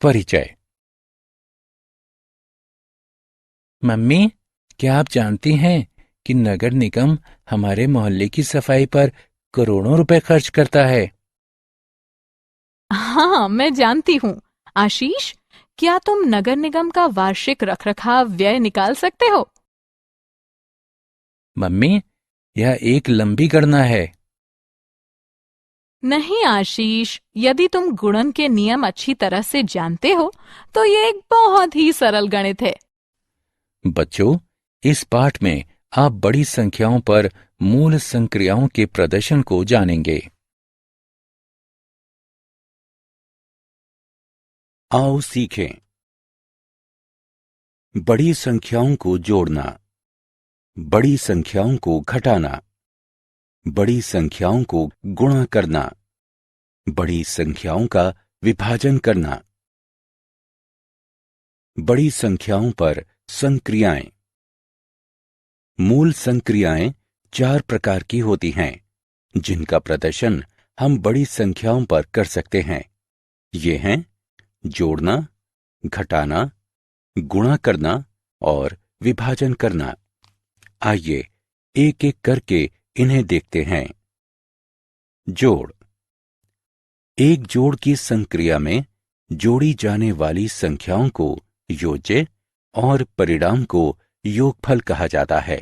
परिचय। मम्मी, क्या आप जानती हैं कि नगर निगम हमारे मोहल्ले की सफाई पर करोड़ों रुपए खर्च करता है। हाँ, मैं जानती हूँ। आशीष, क्या तुम नगर निगम का वार्षिक रखरखाव व्यय निकाल सकते हो? मम्मी, यह एक लंबी गणना है। नहीं आशीष, यदि तुम गुणन के नियम अच्छी तरह से जानते हो, तो ये एक बहुत ही सरल गणित है। बच्चों, इस पाठ में आप बड़ी संख्याओं पर मूल संक्रियाओं के प्रदर्शन को जानेंगे। आओ सीखें। बड़ी संख्याओं को जोड़ना, बड़ी संख्याओं को घटाना, बड़ी संख्याओं को गुणा करना, बड़ी संख्याओं का विभाजन करना, बड़ी संख्याओं पर संक्रियाएं। मूल संक्रियाएं 4 प्रकार की होती हैं, जिनका प्रदर्शन हम बड़ी संख्याओं पर कर सकते हैं। ये हैं जोड़ना, घटाना, गुणा करना और विभाजन करना। आइए एक एक करके इन्हें देखते हैं। जोड़। एक जोड़ की संक्रिया में जोड़ी जाने वाली संख्याओं को योज्य और परिणाम को योगफल कहा जाता है।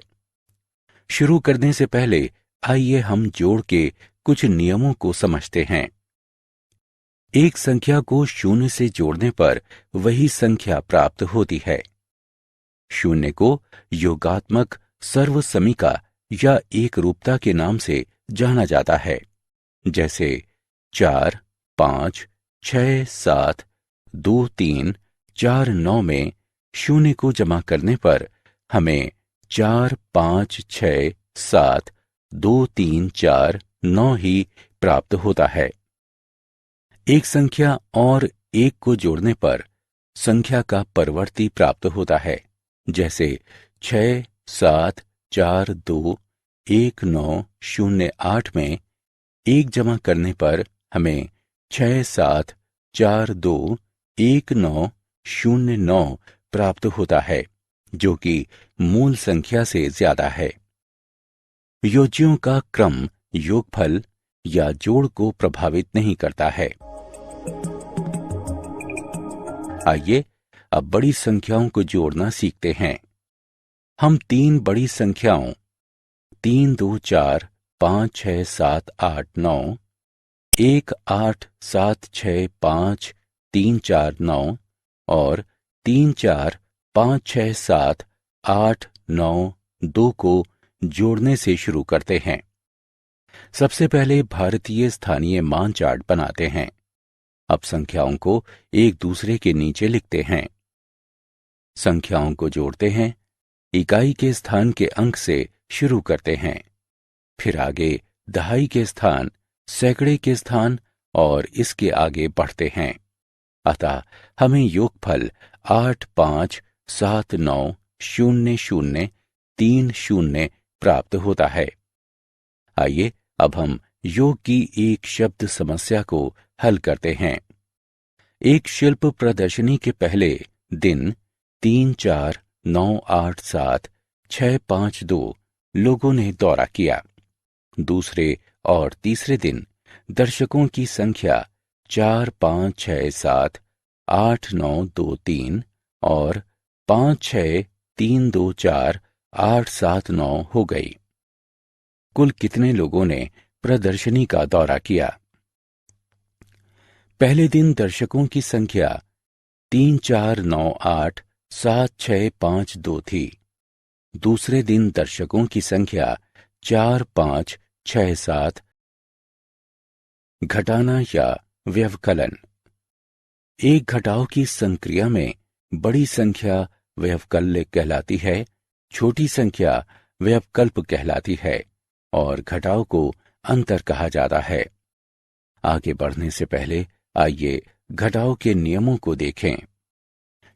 शुरू करने से पहले आइए हम जोड़ के कुछ नियमों को समझते हैं। एक संख्या को शून्य से जोड़ने पर वही संख्या प्राप्त होती है। शून्य को योगात्मक सर्वसमीका या एक रूपता के नाम से जाना जाता है, जैसे 4, 5, 6, 7, 2, 3, 4, 9 में शून्य को जमा करने पर हमें 4, 5, 6, 7, 2, 3, 4, 9 ही प्राप्त होता है। एक संख्या और एक को जोड़ने पर संख्या का परवर्ती प्राप्त होता है, जैसे 6, 7, 4, 2, 1, 9, 0, 8 में एक जमा करने पर हमें 6, 7, 4, 2, 1, 9, 0, 9 प्राप्त होता है, जो कि मूल संख्या से ज्यादा है। योज्यों का क्रम योगफल या जोड़ को प्रभावित नहीं करता है। आइए अब बड़ी संख्याओं को जोड़ना सीखते हैं। हम 3 बड़ी संख्याओं 3, 2, 4, 5, 6, 7, 8, 9, 1, 8, 7, 6, 5, 3, 4, 9 और 3, 4, 5, 6, 7, 8, 9, 2 को जोड़ने से शुरू करते हैं। सबसे पहले भारतीय स्थानीय मान चार्ट बनाते हैं। अब संख्याओं को एक दूसरे के नीचे लिखते हैं। संख्याओं को जोड़ते हैं, इकाई के स्थान के अंक से शुरू करते हैं, फिर आगे दहाई के स्थान, सैकड़े के स्थान और इसके आगे बढ़ते हैं। अतः हमें योगफल 8, 5, 7, 9, 0, 0, 3, 0 प्राप्त होता है। आइए अब हम योग की एक शब्द समस्या को हल करते हैं। एक शिल्प प्रदर्शनी के पहले दिन 3, 4, 9, 8, 7, 6, 5, 2 लोगों ने दौरा किया। दूसरे और तीसरे दिन दर्शकों की संख्या 4, 5, 6, 7, 8, 9, 2, 3 और 5, 6, 3, 2, 4, 8, 7, 9 हो गई। कुल कितने लोगों ने प्रदर्शनी का दौरा किया? पहले दिन दर्शकों की संख्या 3, 4, 9, 8, 7, 6, 5, 2 थी। दूसरे दिन दर्शकों की संख्या 4, 5, 6, 7। घटाना या व्यवकलन। एक घटाव की संक्रिया में बड़ी संख्या व्यवकल्य कहलाती है, छोटी संख्या व्यवकल्प कहलाती है और घटाव को अंतर कहा जाता है। आगे बढ़ने से पहले आइए घटाव के नियमों को देखें।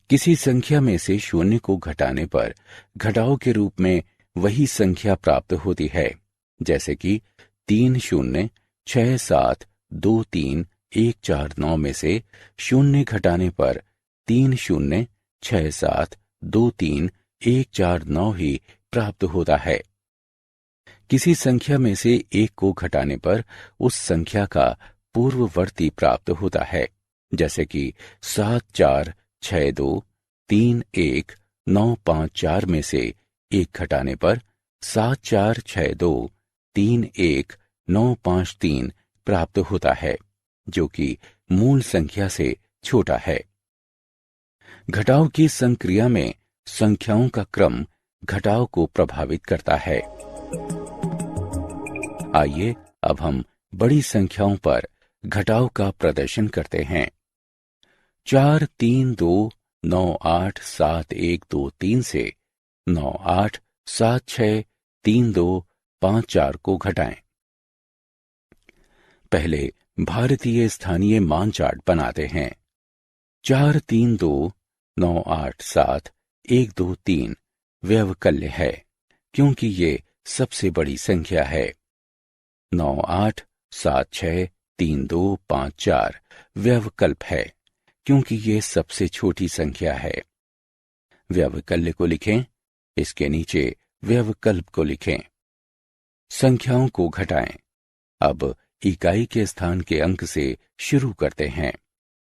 किसी संख्या में से शून्य को घटाने पर घटाव के रूप में वही संख्या प्राप्त होती है, जैसे कि 3, 0, 6, 7, 2, 3, 149 में से शून्य घटाने पर 306723 149 ही प्राप्त होता है। किसी संख्या में से एक को घटाने पर उस संख्या का पूर्ववर्ती प्राप्त होता है, जैसे कि 746231 954 में से एक घटाने पर 746231 953 प्राप्त होता है, जो कि मूल संख्या से छोटा है। घटाव की संक्रिया में संख्याओं का क्रम घटाव को प्रभावित करता है। आइए अब हम बड़ी संख्याओं पर घटाव का प्रदर्शन करते हैं। 432987123 से 98763254 को घटाएं। पहले भारतीय स्थानीय मान चार्ट बनाते हैं। 432987 व्यवकल्य है, क्योंकि ये सबसे बड़ी संख्या है। 98763254 व्यवकल्प है, क्योंकि ये सबसे छोटी संख्या है। व्यवकल्य को लिखें, इसके नीचे व्यवकल्प को लिखें। संख्याओं को घटाएं। अब इकाई के स्थान के अंक से शुरू करते हैं,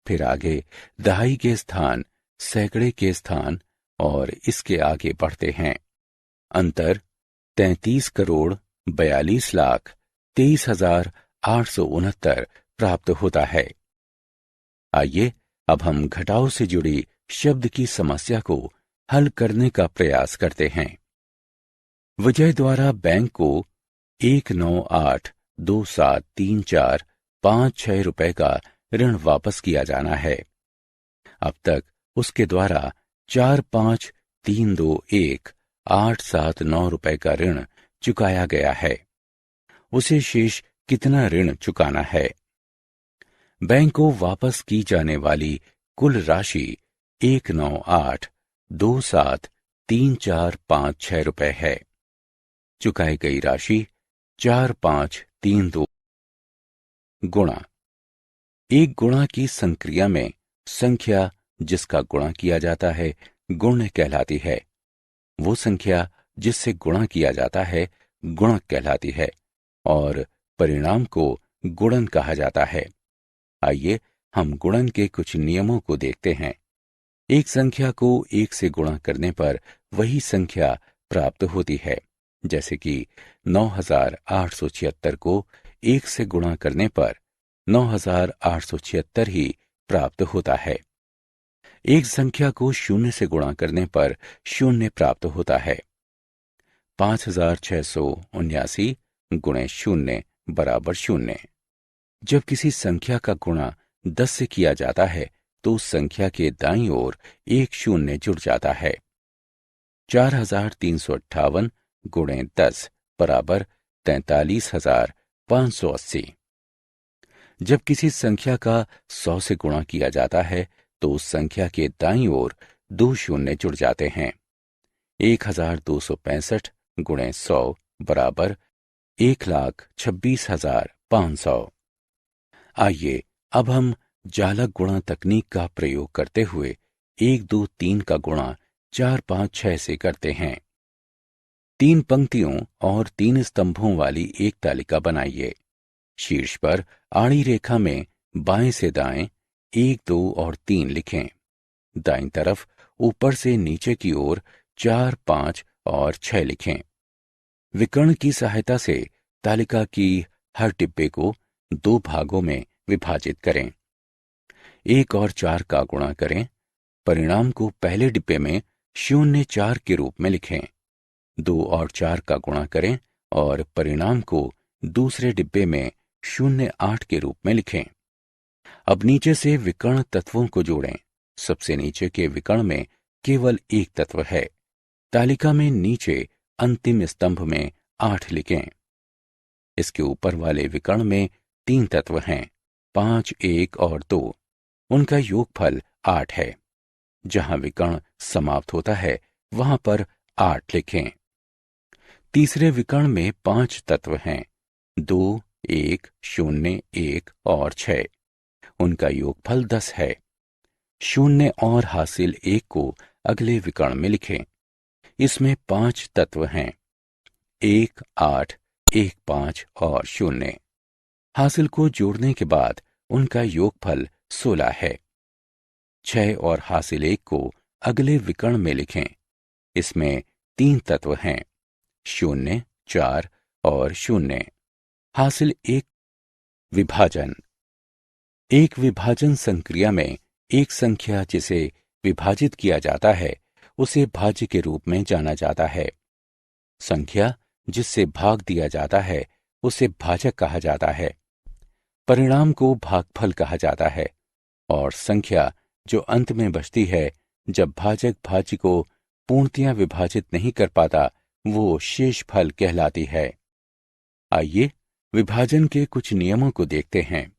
फिर आगे दहाई के स्थान, सैकड़े के स्थान और इसके आगे बढ़ते हैं। अंतर 33,42,23,869 प्राप्त होता है। आइए अब हम घटाव से जुड़ी शब्द की समस्या को हल करने का प्रयास करते हैं। विजय द्वारा बैंक को 198273456 रुपए का ऋण वापस किया जाना है। अब तक उसके द्वारा 45321,879 रुपए का ऋण चुकाया गया है। उसे शेष कितना ऋण चुकाना है? बैंक को वापस की जाने वाली कुल राशि 198273456 रुपए है। चुकाई गई राशि 4532 गुणा। एक गुणा की संक्रिया में संख्या जिसका गुणा किया जाता है गुण्य कहलाती है। वो संख्या जिससे गुणा किया जाता है गुणक कहलाती है और परिणाम को गुणन कहा जाता है। आइए हम गुणन के कुछ नियमों को देखते हैं। एक संख्या को एक से गुणा करने पर वही संख्या प्राप्त होती है, जैसे कि 9876 को एक से गुणा करने पर 9876 ही प्राप्त होता है। एक संख्या को शून्य से गुणा करने पर शून्य प्राप्त होता है। 5679 गुणे शून्य बराबर शून्य। जब किसी संख्या का गुणा 10 से किया जाता है तो उस संख्या के दाईं ओर एक शून्य जुड़ जाता है। 4358 गुणे 10 बराबर 43,580। जब किसी संख्या का 100 से गुणा किया जाता है तो उस संख्या के दाईं ओर दो शून्य जुड़ जाते हैं। 1265 गुणे 100 बराबर 1,26,500। आइए अब हम जालक गुणा तकनीक का प्रयोग करते हुए 1, 2, 3 का गुणा 4, 5, 6 से करते हैं। 3 पंक्तियों और 3 स्तंभों वाली एक तालिका बनाइए। शीर्ष पर आड़ी रेखा में बाएं से दाएं 1, 2 और 3 लिखें। दाईं तरफ ऊपर से नीचे की ओर 4, 5 और 6 लिखें। विकर्ण की सहायता से तालिका की हर डिब्बे को 2 भागों में विभाजित करें। 1 और 4 का गुणा करें। परिणाम को पहले डिब्बे में 0, 4 के रूप में लिखें। 2 और 4 का गुणा करें और परिणाम को दूसरे डिब्बे में 0, 8 के रूप में लिखें। अब नीचे से विकर्ण तत्वों को जोड़ें। सबसे नीचे के विकर्ण में केवल एक तत्व है। तालिका में नीचे अंतिम स्तंभ में 8 लिखें। इसके ऊपर वाले विकर्ण में 3 तत्व हैं, 5, 1 और 2। उनका योगफल 8 है। जहां विकर्ण समाप्त होता है वहां पर 8 लिखें। तीसरे विकर्ण में 5 तत्व हैं, 2, 1, 0, 1 और 6। उनका योगफल 10 है। 0 और हासिल 1 को अगले विकर्ण में लिखें। इसमें 5 तत्व हैं, 1, 8, 1, 5 और 0। हासिल को जोड़ने के बाद उनका योगफल 16 है। 6 और हासिल 1 को अगले विकर्ण में लिखें। इसमें 3 तत्व हैं, 0, 4 और 0। हासिल 1। विभाजन। एक विभाजन संक्रिया में एक संख्या जिसे विभाजित किया जाता है उसे भाज्य के रूप में जाना जाता है। संख्या जिससे भाग दिया जाता है उसे भाजक कहा जाता है। परिणाम को भागफल कहा जाता है और संख्या जो अंत में बचती है जब भाजक भाज्य को पूर्णतया विभाजित नहीं कर पाता वो शेषफल कहलाती है। आइए विभाजन के कुछ नियमों को देखते हैं।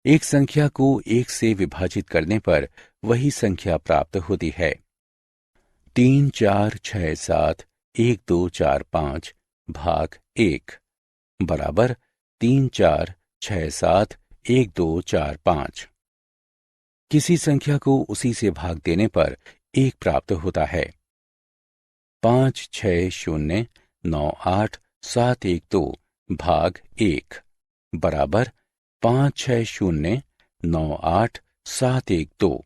एक संख्या को 1 से विभाजित करने पर वही संख्या प्राप्त होती है। 3, 4, 6, 7, 1, 2, 4, 5 भाग 1 बराबर 3, 4, 6, 7, 1, 2, 4, 5। किसी संख्या को उसी से भाग देने पर 1 प्राप्त होता है। 5, 6, 0, 9, 8, 7, 1, 2 भाग 1 बराबर 5, 6, 0, 9, 8, 7, 1, 2।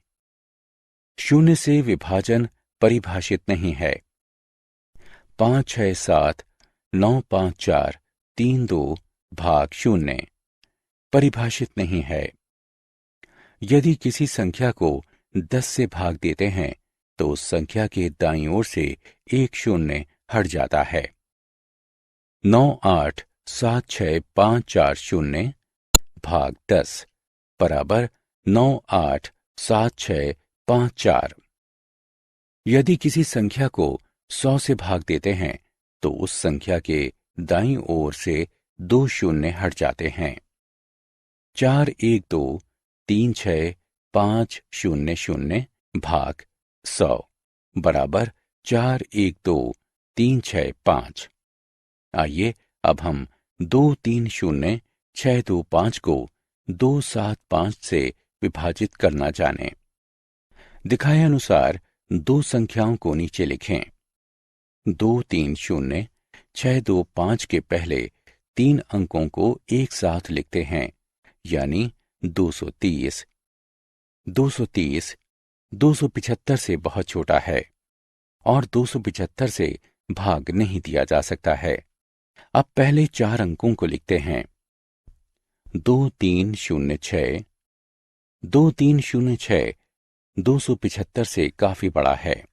0 से विभाजन परिभाषित नहीं है। 5, 6, 7, 9, 5, 4, 3, 2 भाग 0 परिभाषित नहीं है। यदि किसी संख्या को 10 से भाग देते हैं तो उस संख्या के दाईं ओर से 1 0 हट जाता है। 9, 8, 7, 6, 5, 4, 0 भाग 10 बराबर 9, 8, 7, 6, 5, 4। यदि किसी संख्या को 100 से भाग देते हैं तो उस संख्या के दाईं ओर से 2 0 हट जाते हैं। 4, 1, 2, 3, 6, 5, 0, 0 भाग 100 बराबर 4, 1, 2, 3, 6, 5। आइए अब हम 2, 3, 0, 6, 2, 5 को 2, 7, 5 से विभाजित करना जानें। दिखाए अनुसार दो संख्याओं को नीचे लिखें। 2, 3, 0, 6, 2, 5 के पहले 3 अंकों को एक साथ लिखते हैं, यानी 230। 230 275 से बहुत छोटा है और 275 से भाग नहीं दिया जा सकता है। अब पहले 4 अंकों को लिखते हैं। 2, 3, 0, 6। 2, 3, 0, 6 275 से काफी बड़ा है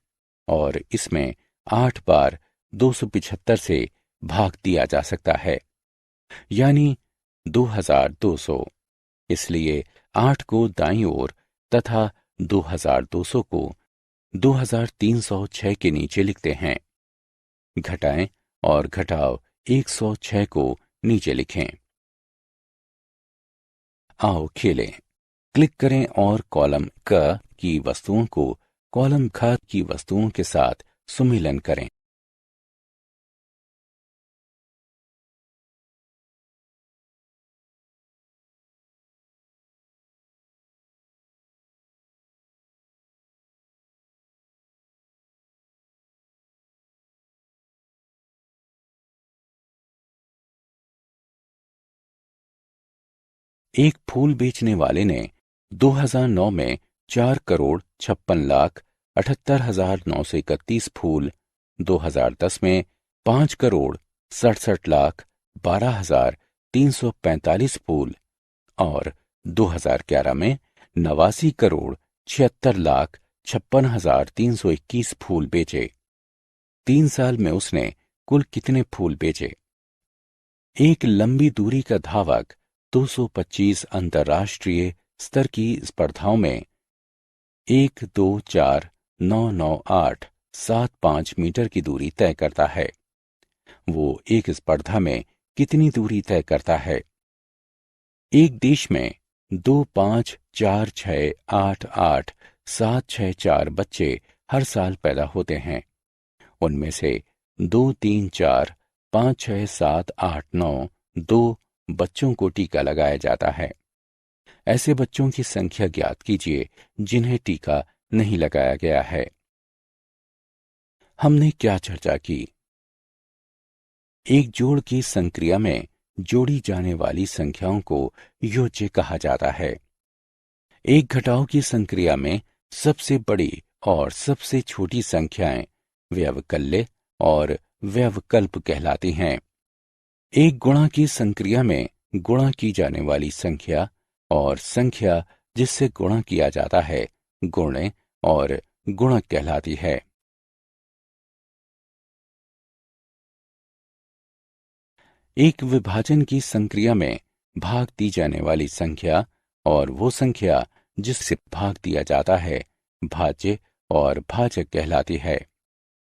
और इसमें 8 बार 275 से भाग दिया जा सकता है, यानी 2200। इसलिए 8 को दाईं ओर तथा 2200 को 2306 के नीचे लिखते हैं। घटाएं और घटाव 106 को नीचे लिखें। आओ खेलें। क्लिक करें और कॉलम क की वस्तुओं को कॉलम ख की वस्तुओं के साथ सुमेलन करें। एक फूल बेचने वाले ने 2009 में 4,56,78,931 फूल, 2010 में 5,67,12,345 फूल और 2011 में 89,76,56,321 फूल बेचे। 3 साल में उसने कुल कितने फूल बेचे? एक लंबी दूरी का धावक 225 अंतर्राष्ट्रीय स्तर की स्पर्धाओं में 1, 2, 4, 9, 9, 8, 7, 5 मीटर की दूरी तय करता है। वो एक स्पर्धा में कितनी दूरी तय करता है? एक देश में 2, 5, 4, 6, 8, 8, 7, 6, 4 बच्चे हर साल पैदा होते हैं। उनमें से 2, 3, 4, 5, 6, 7, 8, 9 2 बच्चों को टीका लगाया जाता है। ऐसे बच्चों की संख्या ज्ञात कीजिए जिन्हें टीका नहीं लगाया गया है। हमने क्या चर्चा की? एक जोड़ की संक्रिया में जोड़ी जाने वाली संख्याओं को योज्य कहा जाता है। एक घटाव की संक्रिया में सबसे बड़ी और सबसे छोटी संख्याएं व्यवकल्य और व्यवकल्प कहलाती हैं। एक गुणा की संक्रिया में गुणा की जाने वाली संख्या और संख्या जिससे गुणा किया जाता है गुण्य और गुणक कहलाती है। एक विभाजन की संक्रिया में भाग दी जाने वाली संख्या और वो संख्या जिससे भाग दिया जाता है भाज्य और भाजक कहलाती है।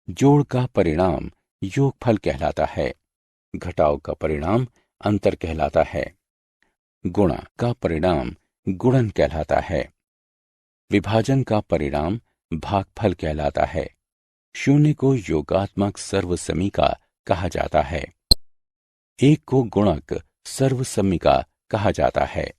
जोड़ का परिणाम योगफल कहलाता है। घटाव का परिणाम अंतर कहलाता है। गुणा का परिणाम गुणन कहलाता है। विभाजन का परिणाम भागफल कहलाता है। शून्य को योगात्मक सर्वसमीका कहा जाता है। एक को गुणक सर्वसमीका कहा जाता है।